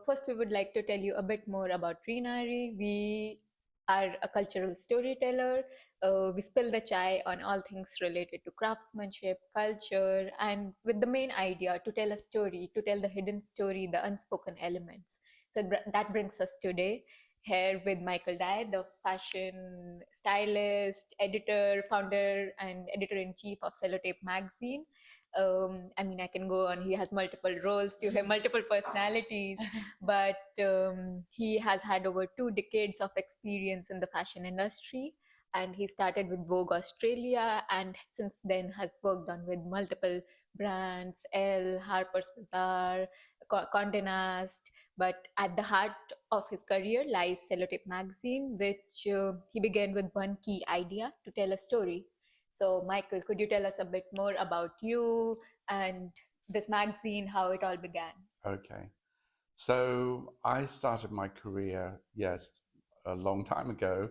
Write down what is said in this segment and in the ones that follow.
first, we would like to tell you a bit more about Reenari. We are a cultural storyteller. We spill the chai on all things related to craftsmanship, culture, and with the main idea to tell a story, to tell the hidden story, the unspoken elements. So that brings us today here with Michael Dye, the fashion stylist, editor, founder, and editor in chief of Cello Tape Magazine. I mean, I can go on. He has multiple roles to him, multiple personalities, but he has had over 2 decades of experience in the fashion industry. And he started with Vogue Australia, and since then has worked on with multiple brands, Elle, Harper's Bazaar, Condé Nast. But at the heart of his career lies Cellotape Magazine, which he began with one key idea to tell a story. So, Michael, could you tell us a bit more about you and this magazine, how it all began? Okay. So I started my career, yes, a long time ago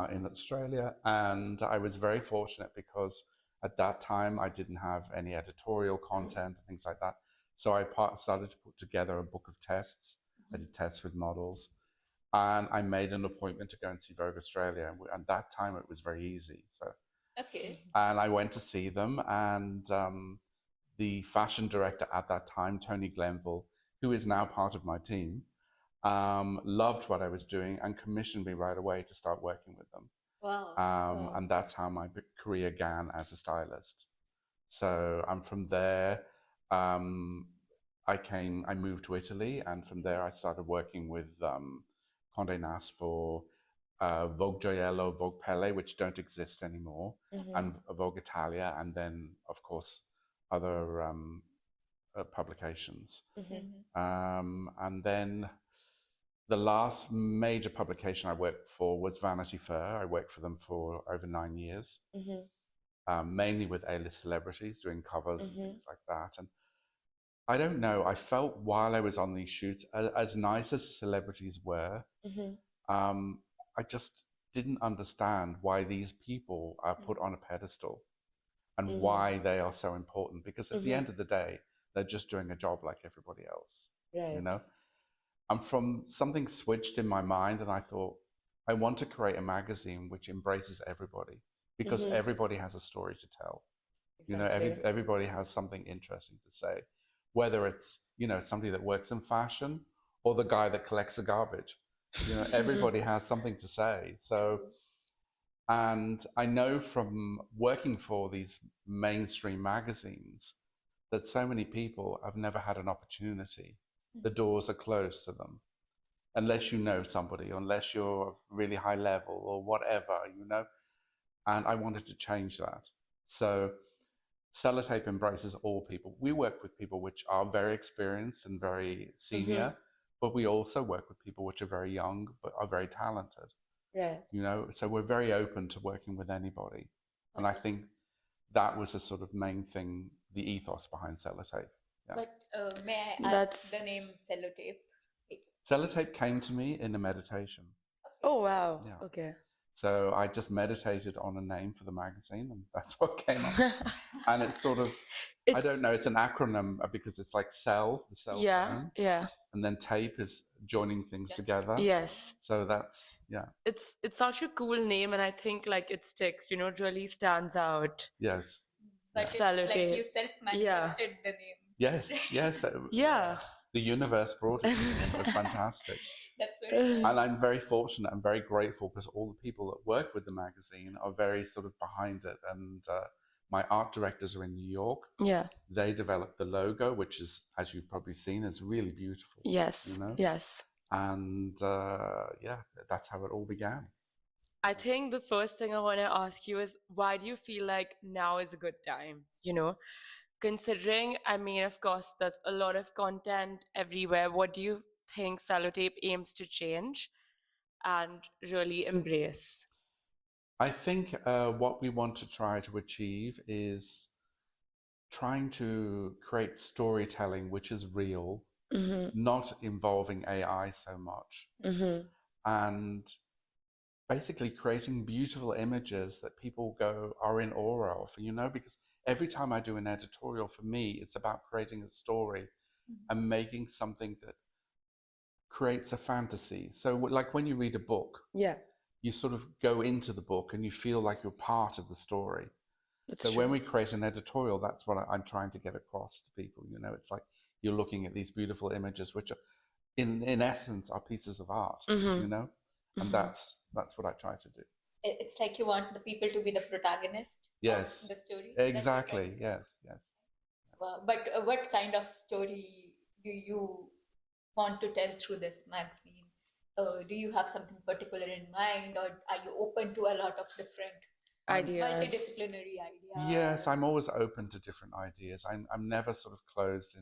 in Australia. And I was very fortunate because at that time I didn't have any editorial content and things like that. So I started to put together a book of tests. I did tests with models. And I made an appointment to go and see Vogue Australia. And at that time it was very easy. So, Okay. and I went to see them, and the fashion director at that time, Tony Glenville, who is now part of my team, loved what I was doing and commissioned me right away to start working with them. Wow. Wow. And that's how my career began as a stylist. So I'm from there. I moved to Italy, and from there I started working with Condé Nast for Vogue Gioiello, Vogue Pelle, which don't exist anymore, and Vogue Italia, and then, of course, other publications. And then the last major publication I worked for was Vanity Fair. I worked for them for over 9 years, mainly with A-list celebrities, doing covers and things like that. And I don't know, I felt while I was on these shoots, as nice as celebrities were, I just didn't understand why these people are put on a pedestal and why they are so important. Because at the end of the day, they're just doing a job like everybody else, you know? And from something switched in my mind, and I thought, I want to create a magazine which embraces everybody, because everybody has a story to tell. You know, everybody has something interesting to say, whether it's, you know, somebody that works in fashion or the guy that collects the garbage. You know, everybody has something to say. So, and I know from working for these mainstream magazines that so many people have never had an opportunity. The doors are closed to them unless you know somebody, unless you're really high level or whatever, you know. And I wanted to change that. So Cellotape embraces all people. We work with people which are very experienced and very senior, but we also work with people which are very young but are very talented. You know, so we're very open to working with anybody. And I think that was the sort of main thing, the ethos behind Cellotape. Yeah. But may I ask the name Cellotape? Cellotape came to me in a meditation. Oh, wow. Yeah. Okay. So I just meditated on a name for the magazine, and that's what came up. And it's sort of, I don't know, it's an acronym because it's like cell, the cell phone. Yeah. And then tape is joining things together. Yes. So that's, yeah. It's such a cool name, and I think like it sticks, you know, it really stands out. Yes. But it's like you self-manifested the name. Yes. Yeah. The universe brought it to me. It was fantastic. That's very And I'm very fortunate and very grateful because all the people that work with the magazine are very sort of behind it. And my art directors are in New York. Yeah. They developed the logo, which is, as you've probably seen, is really beautiful. Yes. You know? Yes. And yeah, that's how it all began. I think the first thing I want to ask you is, why do you feel like now is a good time? You know, considering, I mean, of course, there's a lot of content everywhere. What do you think Cellotape aims to change and really embrace? I think what we want to try to achieve is trying to create storytelling which is real, not involving AI so much, and basically creating beautiful images that people are in awe of, you know, because every time I do an editorial, for me, it's about creating a story and making something that creates a fantasy. So like when you read a book, Yeah, you sort of go into the book and you feel like you're part of the story. that's So true. when we create an editorial, that's what I'm trying to get across to people. You know, it's like you're looking at these beautiful images, which are, in essence, are pieces of art. You know, and that's what I try to do. It's like you want the people to be the protagonist Yes, of the story. exactly. Yes, yes. But what kind of story do you want to tell through this magazine? Do you have something particular in mind, or are you open to a lot of different Ideas. multidisciplinary ideas? Yes, I'm always open to different ideas. I'm never sort of closed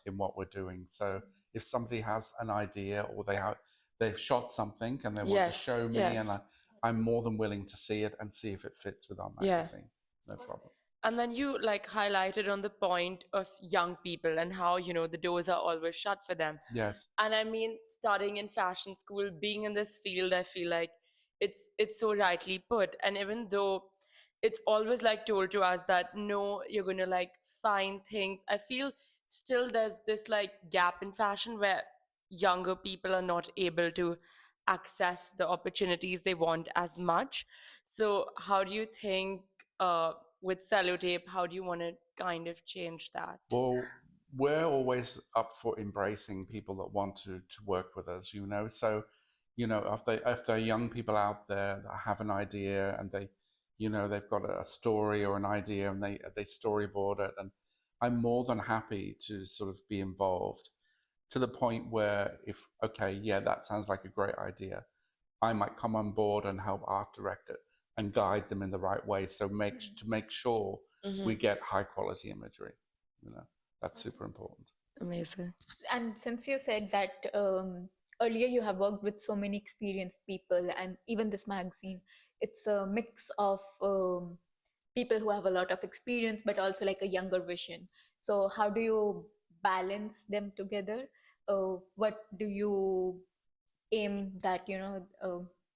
in what we're doing. So if somebody has an idea or they've shot something and they want to Yes, show me, yes. and I'm more than willing to see it and see if it fits with our Yeah. magazine. No problem. And then you like highlighted on the point of young people and how, you know, the doors are always shut for them. Yes. And I mean, studying in fashion school, being in this field, I feel like it's so rightly put. And even though it's always like told to us that no, you're gonna like find things, I feel still there's this like gap in fashion where younger people are not able to access the opportunities they want as much. So how do you think with Cellotape, how do you want to kind of change that? Well, we're always up for embracing people that want to work with us, you know. So, you know, if there are young people out there that have an idea and they, you know, they've got a story or an idea and they storyboard it, and I'm more than happy to sort of be involved to the point where if okay, yeah, that sounds like a great idea, I might come on board and help art direct it and guide them in the right way. So make sure we get high quality imagery. You know, that's super important. Amazing. And since you said that earlier you have worked with so many experienced people, and even this magazine, it's a mix of people who have a lot of experience, but also like a younger vision. So, how do you balance them together? What do you aim that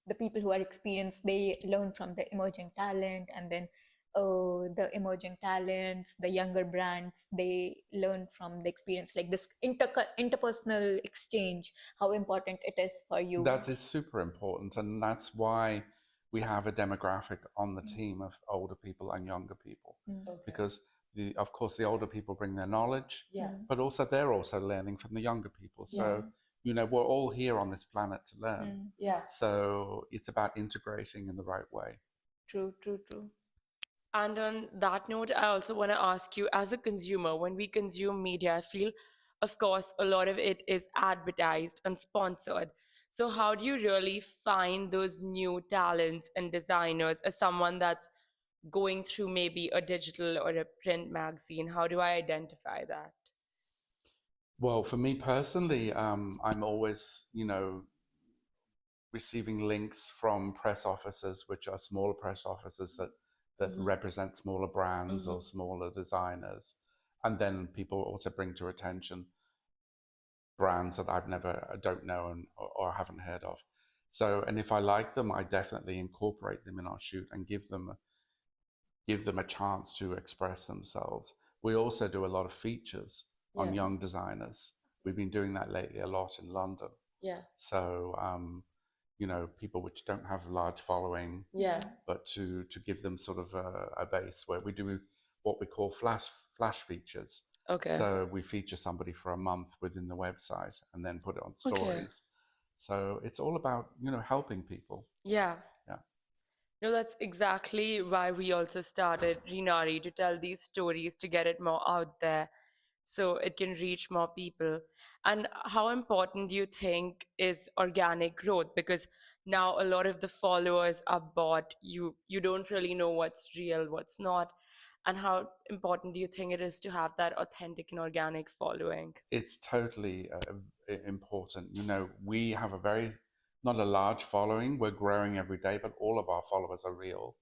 the people who are experienced, they learn from the emerging talent, and then the emerging talents, the younger brands, they learn from the experience, like this interpersonal exchange, how important it is for you. That is super important, and that's why we have a demographic on the team of older people and younger people, because of course the older people bring their knowledge, but also they're also learning from the younger people. So you know, we're all here on this planet to learn. So it's about integrating in the right way. True. And on that note, I also want to ask you, as a consumer, when we consume media, I feel, of course, a lot of it is advertised and sponsored. So, how do you really find those new talents and designers as someone that's going through maybe a digital or a print magazine? How do I identify that? Well, for me personally, I'm always, you know, receiving links from press offices, which are smaller press offices that represent smaller brands or smaller designers. And then people also bring to attention brands that I don't know or haven't heard of. So, and if I like them, I definitely incorporate them in our shoot and give them a chance to express themselves. We also do a lot of features on young designers. We've been doing that lately a lot in London. So, you know, people which don't have a large following, but to give them sort of a base where we do what we call flash features. Okay. So we feature somebody for a month within the website and then put it on stories. So it's all about, you know, helping people. Yeah. Yeah. No, that's exactly why we also started Rinari, to tell these stories, to get it more out there so it can reach more people. And how important do you think is organic growth? Because now a lot of the followers are bought. You don't really know what's real, what's not. And how important do you think it is to have that authentic and organic following? It's totally important. You know, we have not a large following. We're growing every day, but all of our followers are real.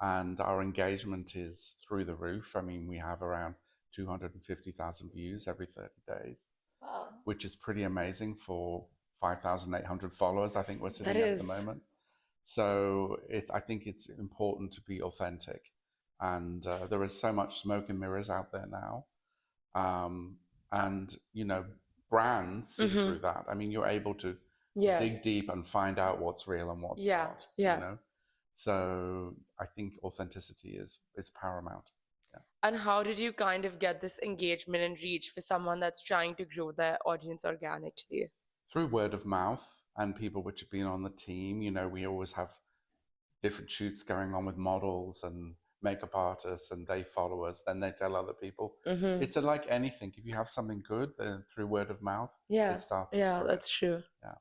And our engagement is through the roof. I mean, we have around 250,000 views every 30 days, which is pretty amazing for 5,800 followers. I think we're sitting at the moment. So I think it's important to be authentic. And there is so much smoke and mirrors out there now. And, you know, brands see through that. I mean, you're able to dig deep and find out what's real and what's not. You know, so I think authenticity is paramount. And how did you kind of get this engagement and reach for someone that's trying to grow their audience organically? Through word of mouth and people which have been on the team. You know, we always have different shoots going on with models and makeup artists, and they follow us, then they tell other people. It's like anything. If you have something good, then through word of mouth, it starts to spread. That's true. Yeah.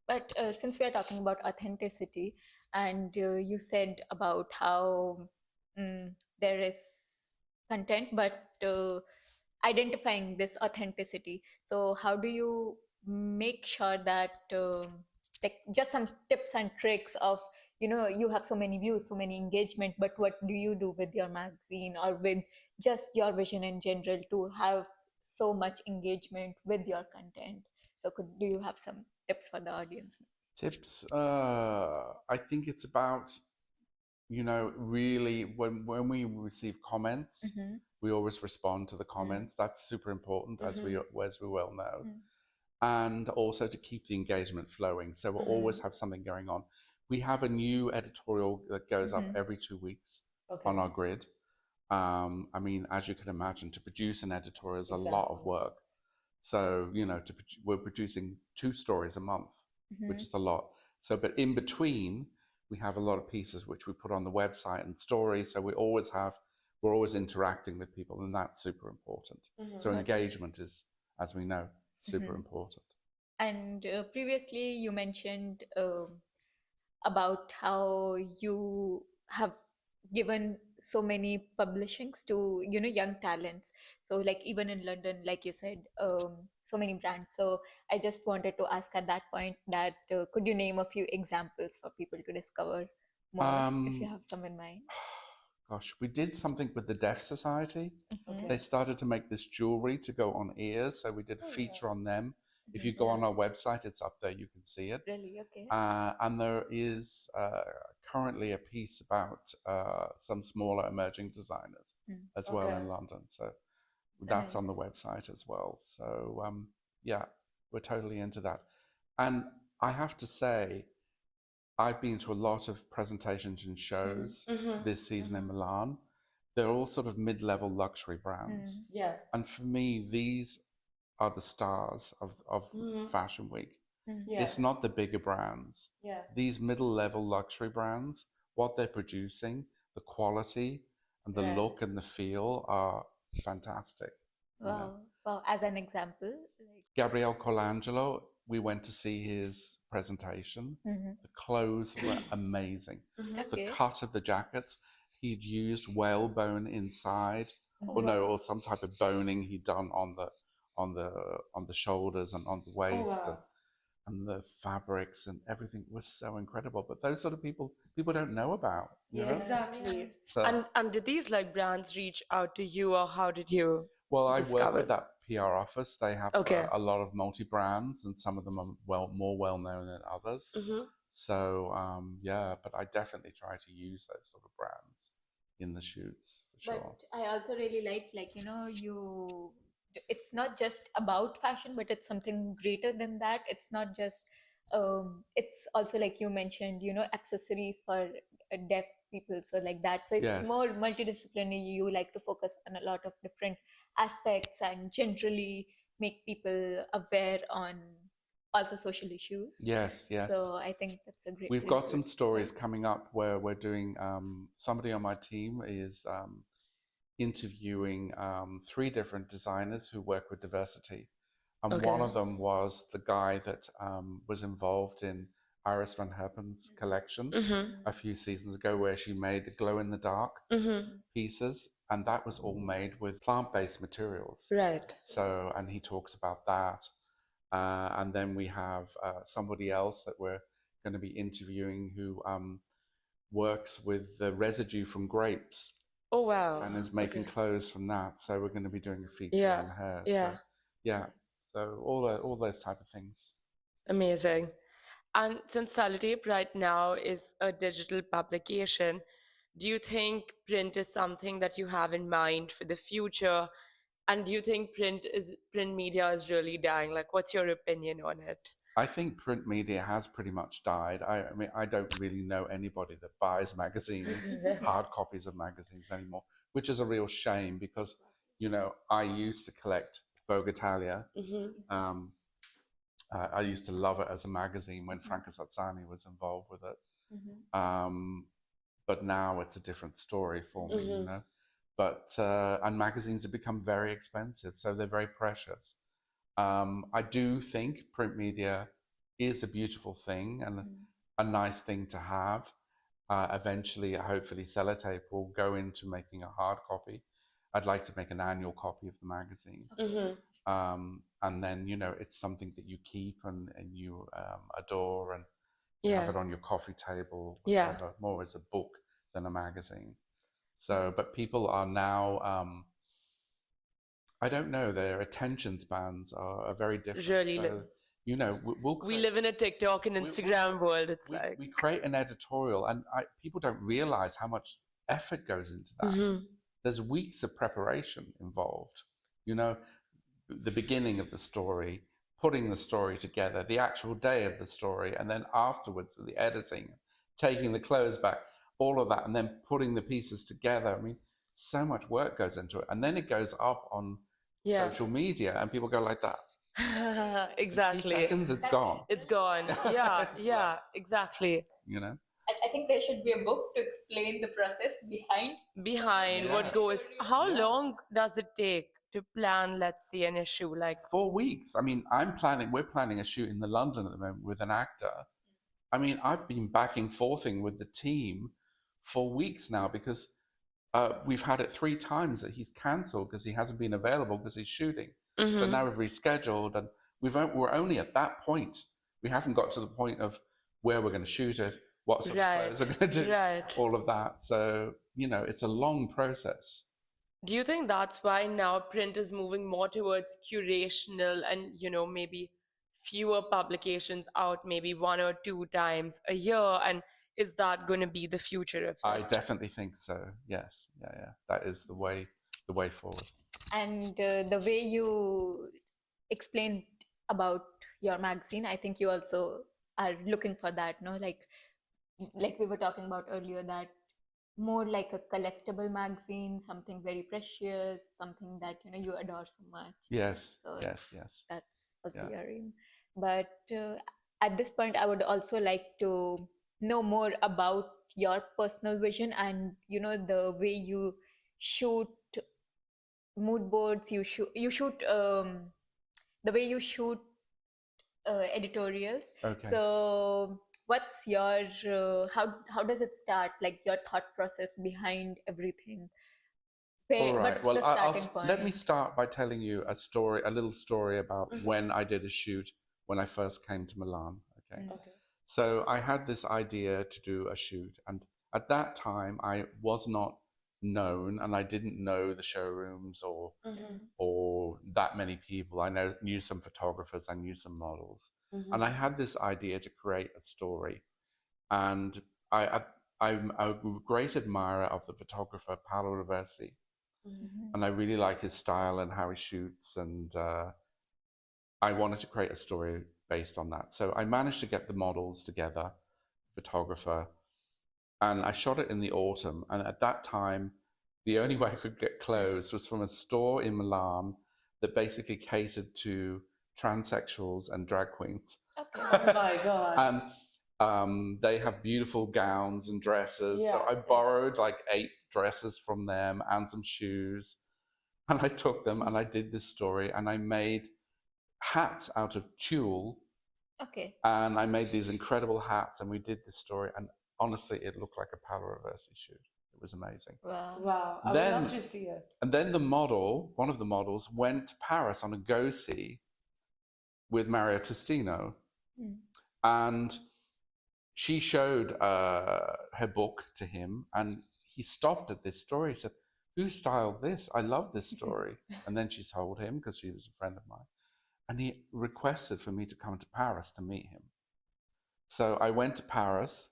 But since we are talking about authenticity, and you said about how there is content, but identifying this authenticity. So how do you make sure that, like, just some tips and tricks of, you know, you have so many views, so many engagement, but what do you do with your magazine or with just your vision in general to have so much engagement with your content? So do you have some tips for the audience? Tips, I think it's about, you know, really when we receive comments, we always respond to the comments. That's super important, as we well know. And also to keep the engagement flowing. So we'll always have something going on. We have a new editorial that goes up every 2 weeks on our grid. I mean, as you can imagine, to produce an editorial is a lot of work. So, you know, we're producing 2 stories a month, which is a lot. So, but in between, we have a lot of pieces which we put on the website and stories. So we're always interacting with people, and that's super important. So engagement is, as we know, super important. And previously you mentioned about how you have given so many publishings to, you know, young talents. So like even in London, like you said, so many brands. So I just wanted to ask at that point that could you name a few examples for people to discover more, if you have some in mind? Gosh, we did something with the Deaf Society. They started to make this jewelry to go on ears, so we did a feature on them. If you go on our website, it's up there, you can see it. Really? Okay. And there is currently a piece about some smaller emerging designers as well in London. So that's on the website as well. So yeah, we're totally into that. And I have to say, I've been to a lot of presentations and shows this season in Milan. They're all sort of mid-level luxury brands. And for me, these are the stars of Fashion Week. It's not the bigger brands. These middle-level luxury brands, what they're producing, the quality and the look and the feel are fantastic. Wow. Well, as an example, like Gabriele Colangelo, we went to see his presentation. The clothes were amazing. The cut of the jackets, he'd used whalebone inside, or some type of boning he'd done on the shoulders and on the waist, and the fabrics and everything was so incredible. But those sort of people don't know about. You know? Exactly. So, And did these like brands reach out to you, or how did you? well, I discover? work with that PR office. They have a lot of multi-brands, and some of them are more well-known than others. So, yeah, but I definitely try to use those sort of brands in the shoots, for sure. But I also really like, you know, it's not just about fashion, but it's something greater than that. It's not just, it's also, like you mentioned, you know, accessories for deaf people. So like that. So it's more multidisciplinary. You like to focus on a lot of different aspects and generally make people aware on also social issues. Yes. So I think that's a great. We've got some stories coming up where we're doing. Somebody on my team is interviewing 3 different designers who work with diversity, and one of them was the guy that was involved in Iris van Herpen's collection a few seasons ago, where she made glow-in-the-dark pieces, and that was all made with plant-based materials. Right. So, and he talks about that. And then we have somebody else that we're going to be interviewing who works with the residue from grapes. Oh, wow. And is making clothes from that. So we're going to be doing a feature on her. So, yeah. So all those type of things. Amazing. And since Cellotape right now is a digital publication, do you think print is something that you have in mind for the future? And do you think print media is really dying? Like, what's your opinion on it? I think print media has pretty much died. I mean, I don't really know anybody that buys magazines, hard copies of magazines anymore, which is a real shame because, you know, I used to collect Vogue Italia. Um, I used to love it as a magazine when Franca Sozzani was involved with it. But now it's a different story for me, you know. But and magazines have become very expensive, so they're very precious. I do think print media is a beautiful thing and a nice thing to have. Eventually, hopefully, Cellotape will go into making a hard copy. I'd like to make an annual copy of the magazine. And then, you know, it's something that you keep and you adore and you have it on your coffee table, whatever, more as a book than a magazine. So, but people are now, I don't know, their attention spans are very different. Really, so, you know, we live in a TikTok and Instagram world. It's like we create an editorial, and people don't realize how much effort goes into that. There's weeks of preparation involved. You know, the beginning of the story, putting the story together, the actual day of the story, and then afterwards the editing, taking the clothes back, all of that, and then putting the pieces together. I mean, so much work goes into it, and then it goes up on social media, and people go like that. Exactly. 2 seconds, it's gone. It's gone. Yeah, yeah, exactly. You know, I think there should be a book to explain the process behind what goes. How long does it take to plan, let's say, an issue? Like 4 weeks. I mean, we're planning a shoot in London at the moment with an actor. I mean, I've been back and forthing with the team for weeks now because we've had it 3 times that he's cancelled because he hasn't been available because he's shooting. So now we've rescheduled, and we're only at that point. We haven't got to the point of where we're going to shoot it, what sort of clothes we're going to do, all of that. So, you know, it's a long process. Do you think that's why now print is moving more towards curational and, you know, maybe fewer publications out, maybe 1 or 2 times a year? And is that going to be the future of it? I definitely think so. Yes. Yeah. That is the way forward. And the way you explained about your magazine, I think you also are looking for that, no? Like we were talking about earlier, that more like a collectible magazine, something very precious, something that, you know, you adore so much. Yes. So yes. that's also your aim. But at this point, I would also like to know more about your personal vision and, you know, the way you shoot mood boards, you shoot the way you shoot editorials. Okay. So what's your how does it start, like your thought process behind everything? All right. What's Well, the starting point? let me start by telling you a little story about when I did a shoot when I first came to Milan. Okay. So I had this idea to do a shoot, and at that time I was not known, and I didn't know the showrooms or that many people. I knew some photographers, I knew some models, and I had this idea to create a story. And I'm a great admirer of the photographer Paolo Roversi, and I really like his style and how he shoots, and I wanted to create a story based on that. So I managed to get the models together, photographer, and I shot it in the autumn. And at that time, the only way I could get clothes was from a store in Milan that basically catered to transsexuals and drag queens. Okay. Oh my God. And they have beautiful gowns and dresses. Yeah. So I borrowed like 8 dresses from them and some shoes. And I took them and I did this story, and I made hats out of tulle. Okay. And I made these incredible hats, and we did this story, and honestly, it looked like a Pelle Roversi shoot. It was amazing. Wow. I would love to see it. And then one of the models, went to Paris on a go-see with Mario Testino. And she showed her book to him, and he stopped at this story. He said, "Who styled this? I love this story." And then she told him, because she was a friend of mine. And he requested for me to come to Paris to meet him. So I went to Paris,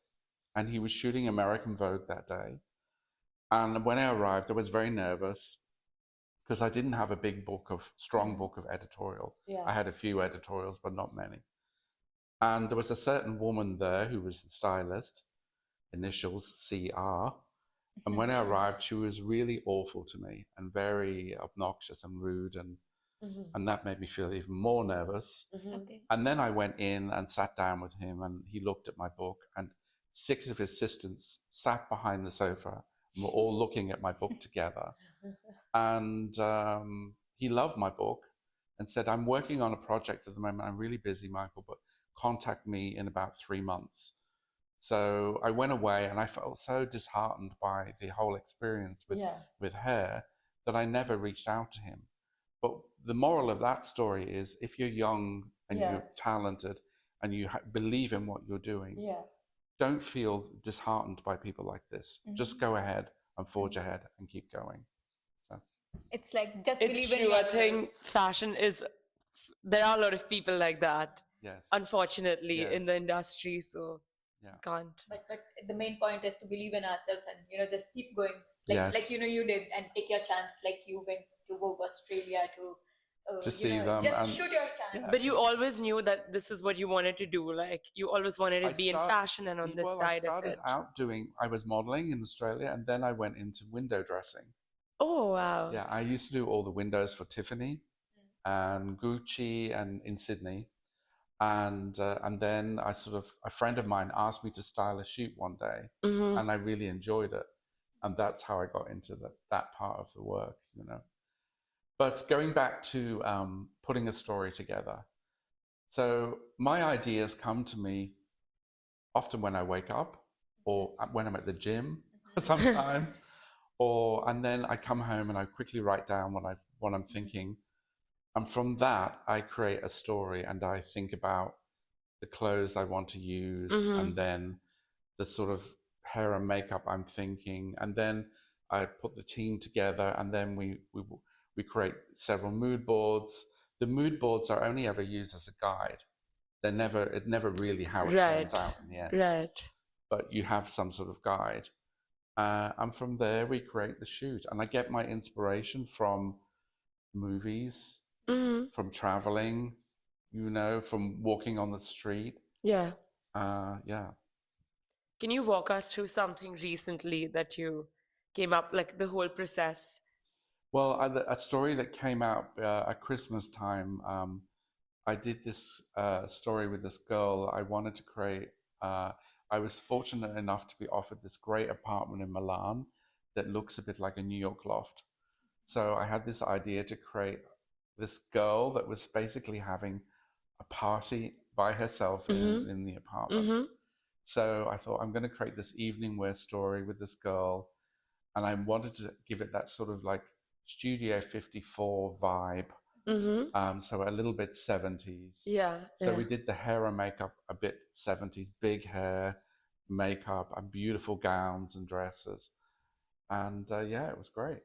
and he was shooting American Vogue that day. And when I arrived, I was very nervous. because I didn't have a big strong book of editorial. Yeah. I had a few editorials, but not many. And there was a certain woman there who was the stylist, initials CR. And when I arrived, she was really awful to me and very obnoxious and rude. And that made me feel even more nervous. Okay. And then I went in and sat down with him, and he looked at my book, and 6 of his assistants sat behind the sofa and were all looking at my book together. And he loved my book and said, I'm working on a project at the moment. I'm really busy, Michael, but contact me in about 3 months. So I went away, and I felt so disheartened by the whole experience with her that I never reached out to him. But the moral of that story is, if you're young and you're talented and you believe in what you're doing, don't feel disheartened by people like this. Just go ahead and forge ahead and keep going. So It's like, just It's believe in true. I yourself. think fashion is, there are a lot of people like that, yes, unfortunately, in Yes. the industry. So Yeah. can't. But the main point is to believe in ourselves and, you know, just keep going. Yes. Like, you know, you did, and take your chance. Like, you went to Vogue Australia to see know, them just and- shoot your chance. Yeah. But you always knew that this is what you wanted to do. Like, you always wanted to be in fashion and on this I side of started it. out I was modeling in Australia, and then I went into window dressing. Oh, wow. Yeah, I used to do all the windows for Tiffany and Gucci and in Sydney. And then a friend of mine asked me to style a shoot one day, and I really enjoyed it. And that's how I got into that part of the work, you know. But going back to putting a story together. So my ideas come to me often when I wake up, or when I'm at the gym sometimes, and then I come home and I quickly write down what I'm thinking. And from that, I create a story, and I think about the clothes I want to use, and then the sort of hair and makeup I'm thinking, and then I put the team together, and then we create several mood boards. The mood boards are only ever used as a guide. It never really how it turns out in the end. Right. But you have some sort of guide. And from there, we create the shoot. And I get my inspiration from movies, from traveling, you know, from walking on the street. Yeah. Yeah. Can you walk us through something recently that you came up, like the whole process? Well, a story that came out at Christmas time, I did this story with this girl. I wanted to create, I was fortunate enough to be offered this great apartment in Milan that looks a bit like a New York loft. So I had this idea to create this girl that was basically having a party by herself in the apartment. So I thought, I'm going to create this evening wear story with this girl. And I wanted to give it that sort of like Studio 54 vibe. So a little bit 70s. Yeah. So we did the hair and makeup a bit 70s, big hair, makeup, and beautiful gowns and dresses. And yeah, it was great.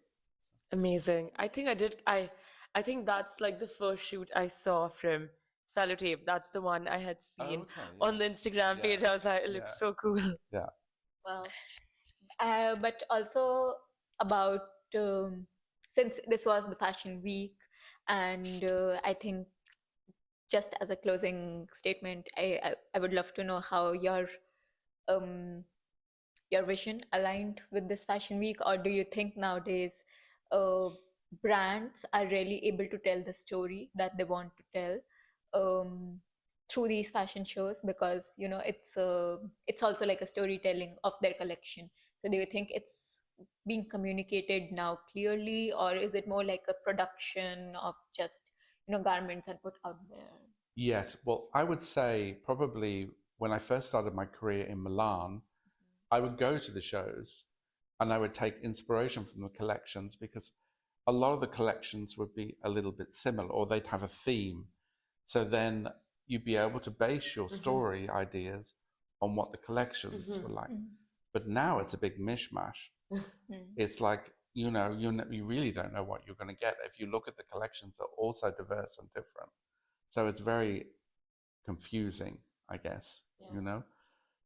Amazing. I think that's like the first shoot I saw from Cellotape. That's the one I had seen on the Instagram page. I was like, it looks so cool. Yeah. Wow. But also about, since this was the fashion week, and I think, just as a closing statement, I would love to know how your vision aligned with this fashion week, or do you think nowadays brands are really able to tell the story that they want to tell through these fashion shows? Because, you know, it's also like a storytelling of their collection. So do you think it's being communicated now clearly, or is it more like a production of just, you know, garments and put out there? Yes. Well, I would say probably when I first started my career in Milan, I would go to the shows and I would take inspiration from the collections, because a lot of the collections would be a little bit similar, or they'd have a theme. So then you'd be able to base your story ideas on what the collections were like. But now it's a big mishmash. It's like, you know, you really don't know what you're going to get. If you look at the collections, they're all so diverse and different. So it's very confusing, I guess, you know?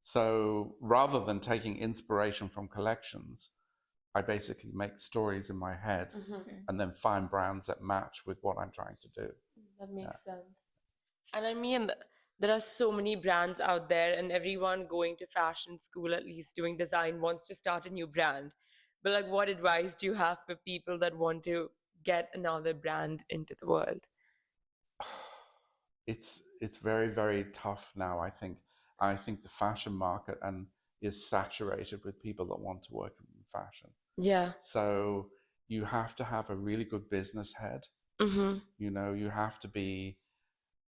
So rather than taking inspiration from collections, I basically make stories in my head and then find brands that match with what I'm trying to do. That makes sense. And I mean, there are so many brands out there, and everyone going to fashion school, at least doing design, wants to start a new brand. But like, what advice do you have for people that want to get another brand into the world? It's very, very tough now, I think. I think the fashion market is saturated with people that want to work in fashion. Yeah. So you have to have a really good business head. You know, you have to be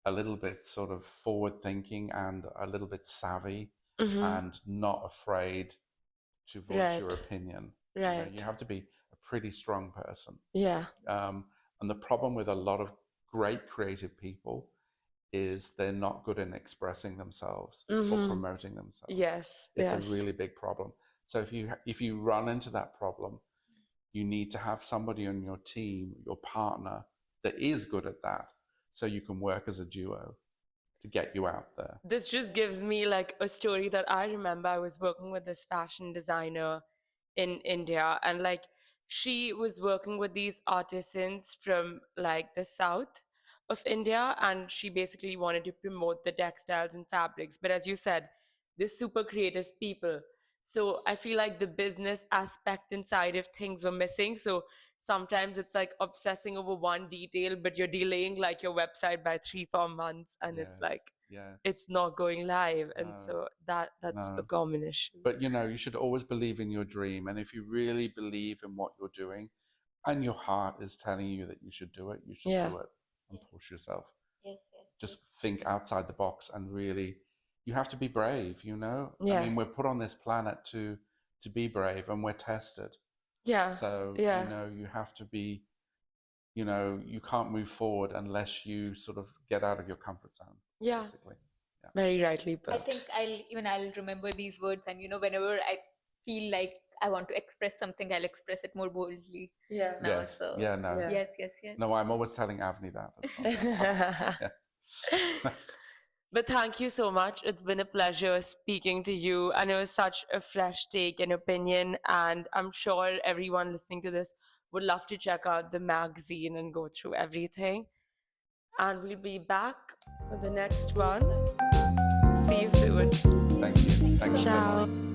a little bit sort of forward thinking and a little bit savvy and not afraid to voice your opinion. Right. You know, you have to be a pretty strong person. Yeah. And the problem with a lot of great creative people is they're not good in expressing themselves or promoting themselves. Yes. It's a really big problem. So if you run into that problem, you need to have somebody on your team, your partner, that is good at that, so you can work as a duo to get you out there. This just gives me like a story that I remember. I was working with this fashion designer in India, and like she was working with these artisans from like the south of India, and she basically wanted to promote the textiles and fabrics. But as you said, they're super creative people. So I feel like the business aspect inside of things were missing. So sometimes it's like obsessing over one detail, but you're delaying like your website by 3-4 months, and it's like it's not going live. And so that's a common issue. But you know, you should always believe in your dream, and if you really believe in what you're doing and your heart is telling you that you should do it, you should do it and push yourself. Just think outside the box, and really you have to be brave, you know. I mean, we're put on this planet to be brave, and we're tested. So you know, you have to be, you know, you can't move forward unless you sort of get out of your comfort zone. Basically. Very rightly put. I think I'll remember these words, and you know, whenever I feel like I want to express something, I'll express it more boldly. Yeah. Now, Yes. so Yeah. No. yes. No, I'm always telling Avni that as well. But thank you so much. It's been a pleasure speaking to you. And it was such a fresh take and opinion. And I'm sure everyone listening to this would love to check out the magazine and go through everything. And we'll be back with the next one. See you soon. Thank you. Thank you so much. Ciao.